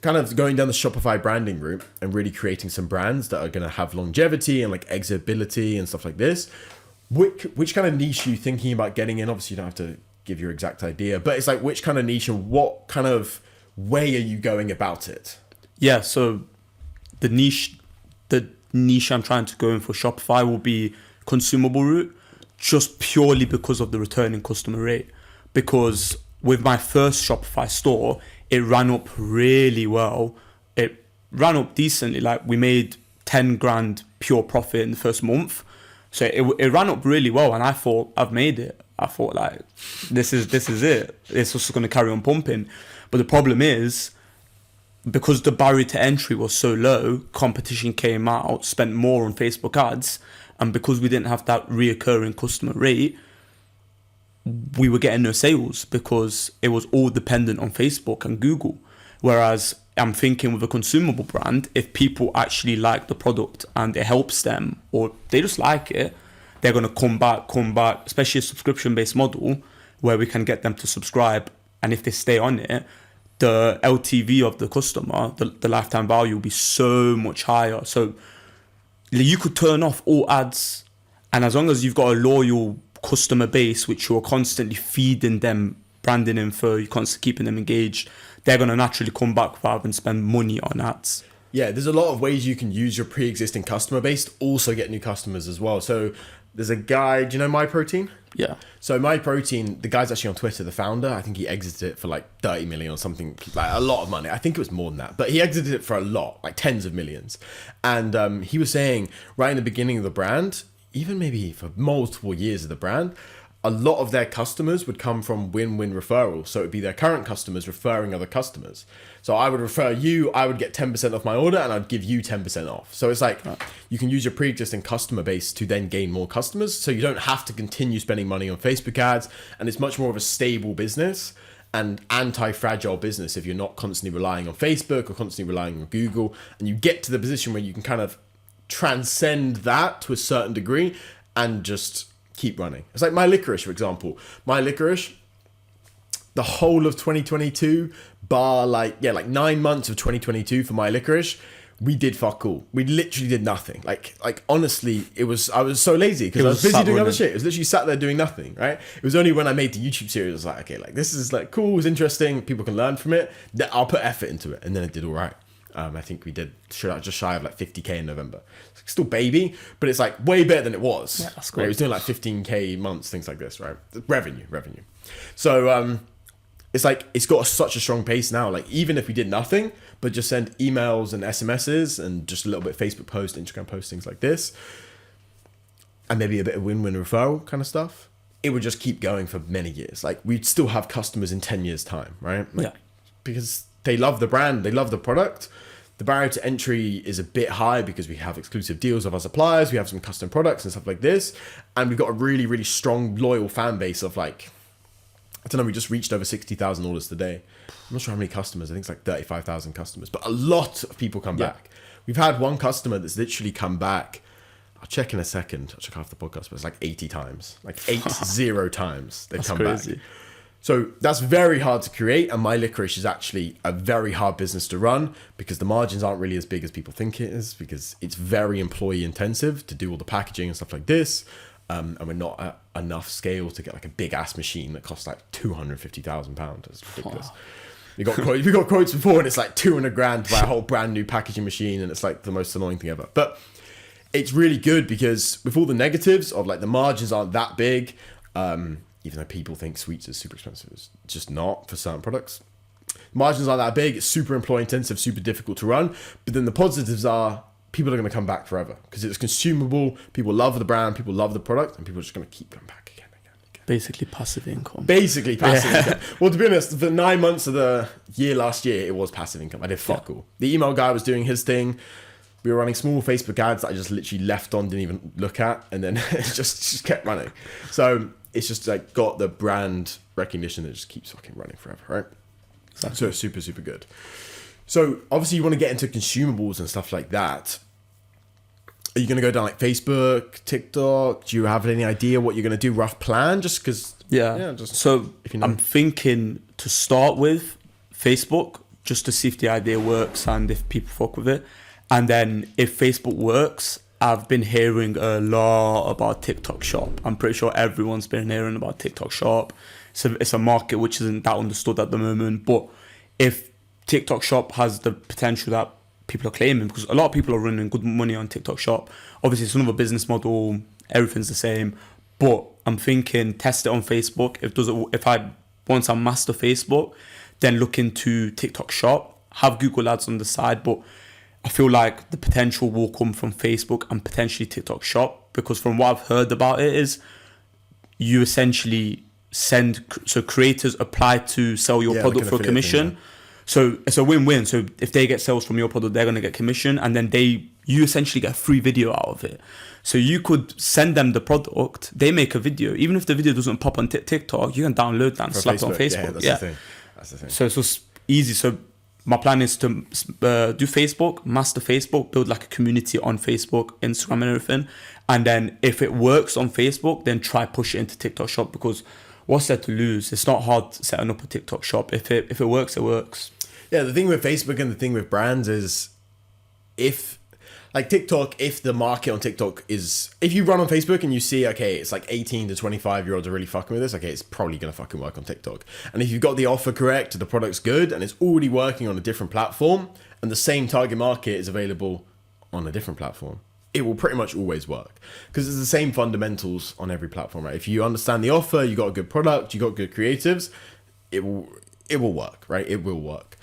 kind of going down the Shopify branding route and really creating some brands that are going to have longevity and like exitability and stuff like this, which kind of niche are you thinking about getting in? Obviously, you don't have to give your exact idea, but it's like which kind of niche and what kind of way are you going about it? Yeah, so the niche I'm trying to go in for Shopify will be consumable route, just purely because of the returning customer rate. Because with my first Shopify store, it ran up really well. It ran up decently. Like we made 10 grand pure profit in the first month. So it ran up really well, and I thought, I've made it. I thought like, this is it. It's just going to carry on pumping. But the problem is, because the barrier to entry was so low, competition came out, spent more on Facebook ads, and because we didn't have that reoccurring customer rate, we were getting no sales because it was all dependent on Facebook and Google. Whereas I'm thinking with a consumable brand, if people actually like the product and it helps them, or they just like it, they're going to come back, especially a subscription-based model where we can get them to subscribe. And if they stay on it, the LTV of the customer, the lifetime value will be so much higher. So you could turn off all ads, and as long as you've got a loyal customer base, which you're constantly feeding them branding info, you're constantly keeping them engaged, they're going to naturally come back rather than spend money on ads. Yeah, there's a lot of ways you can use your pre-existing customer base to also get new customers as well. So there's a guy, do you know MyProtein? Yeah. So MyProtein, the guy's actually on Twitter, the founder. I think he exited it for like 30 million or something, like a lot of money. I think it was more than that, but he exited it for a lot, like tens of millions. And he was saying right in the beginning of the brand, even maybe for multiple years of the brand, a lot of their customers would come from win-win referrals. So it would be their current customers referring other customers. So I would refer you, I would get 10% off my order, and I'd give you 10% off. So it's like you can use your pre-existing customer base to then gain more customers. So you don't have to continue spending money on Facebook ads. And it's much more of a stable business and anti-fragile business if you're not constantly relying on Facebook or constantly relying on Google. And you get to the position where you can kind of transcend that to a certain degree and just keep running. It's like My Licorice, for example. My Licorice, the whole of 2022, bar like 9 months of 2022 for My Licorice, we did fuck all. We literally did nothing. Like honestly, I was so lazy because I was busy doing other shit. It was literally sat there doing nothing, right? It was only when I made the YouTube series, I was like, okay, like this is like cool, it's interesting, people can learn from it, that I'll put effort into it. And then it did all right. I think we did just shy of like 50k in November. It's still baby, but it's like way better than it was. Yeah, that's great. It was doing like 15k months, things like this, right? Revenue. So it's like it's got such a strong pace now. Like even if we did nothing but just send emails and SMSs and just a little bit of Facebook post, Instagram posts, things like this, and maybe a bit of win-win referral kind of stuff, it would just keep going for many years. Like we'd still have customers in 10 years time, right? Like, yeah. Because they love the brand, they love the product. The barrier to entry is a bit high because we have exclusive deals with our suppliers, we have some custom products and stuff like this, and we've got a really, really strong, loyal fan base of like, I don't know, we just reached over 60,000 orders today. I'm not sure how many customers, I think it's like 35,000 customers, but a lot of people come back. We've had one customer that's literally come back, I'll check in a second, I'll check after the podcast, but it's like 80 times, like 80 times they've come crazy. back. So that's very hard to create, and My Licorice is actually a very hard business to run because the margins aren't really as big as people think it is, because it's very employee intensive to do all the packaging and stuff like this, and we're not at enough scale to get like a big ass machine that costs like £250,000. It's ridiculous. We got quotes before, and it's like 200 grand to buy a whole brand new packaging machine, and it's like the most annoying thing ever. But it's really good because with all the negatives of like the margins aren't that big, even though people think sweets is super expensive, it's just not for certain products. Margins aren't that big, it's super employee intensive, super difficult to run. But then the positives are people are going to come back forever because it's consumable, people love the brand, people love the product, and people are just going to keep coming back again. Basically passive income. Income. Well, to be honest, for 9 months of the year last year, it was passive income. I did fuck all. The email guy was doing his thing. We were running small Facebook ads that I just literally left on, didn't even look at, and then it just kept running. So it's just like got the brand recognition that just keeps fucking running forever, right? Exactly. So it's super, super good. So obviously you want to get into consumables and stuff like that. Are you going to go down like Facebook, TikTok? Do you have any idea what you're going to do? Rough plan? Just because... So if you know. I'm thinking to start with Facebook, just to see if the idea works and if people fuck with it. And then if Facebook works, I've been hearing a lot about TikTok Shop. I'm pretty sure everyone's been hearing about TikTok Shop. It's a market which isn't that understood at the moment. But if TikTok Shop has the potential that people are claiming, because a lot of people are running good money on TikTok Shop. Obviously, it's another business model. Everything's the same. But I'm thinking test it on Facebook. Once I master Facebook, then look into TikTok Shop. Have Google Ads on the side, but I feel like the potential will come from Facebook and potentially TikTok Shop, because from what I've heard about it is you essentially creators apply to sell your product for a commission. Thing, So it's a win-win. So if they get sales from your product, they're going to get commission, and then you essentially get a free video out of it. So you could send them the product, they make a video. Even if the video doesn't pop on TikTok, you can download that and slap it on Facebook. Yeah, that's the thing. So it's just easy. So my plan is to do Facebook, master Facebook, build like a community on Facebook, Instagram and everything. And then if it works on Facebook, then try push it into TikTok Shop, because what's there to lose? It's not hard setting up a TikTok Shop. If it works, it works. Yeah, the thing with Facebook and the thing with brands is if the market on TikTok is, if you run on Facebook and you see, okay, it's like 18 to 25 year olds are really fucking with this, okay, it's probably going to fucking work on TikTok. And if you've got the offer correct, the product's good, and it's already working on a different platform, and the same target market is available on a different platform, it will pretty much always work, because it's the same fundamentals on every platform, right? If you understand the offer, you got a good product, you got good creatives, it will work, right? It will work.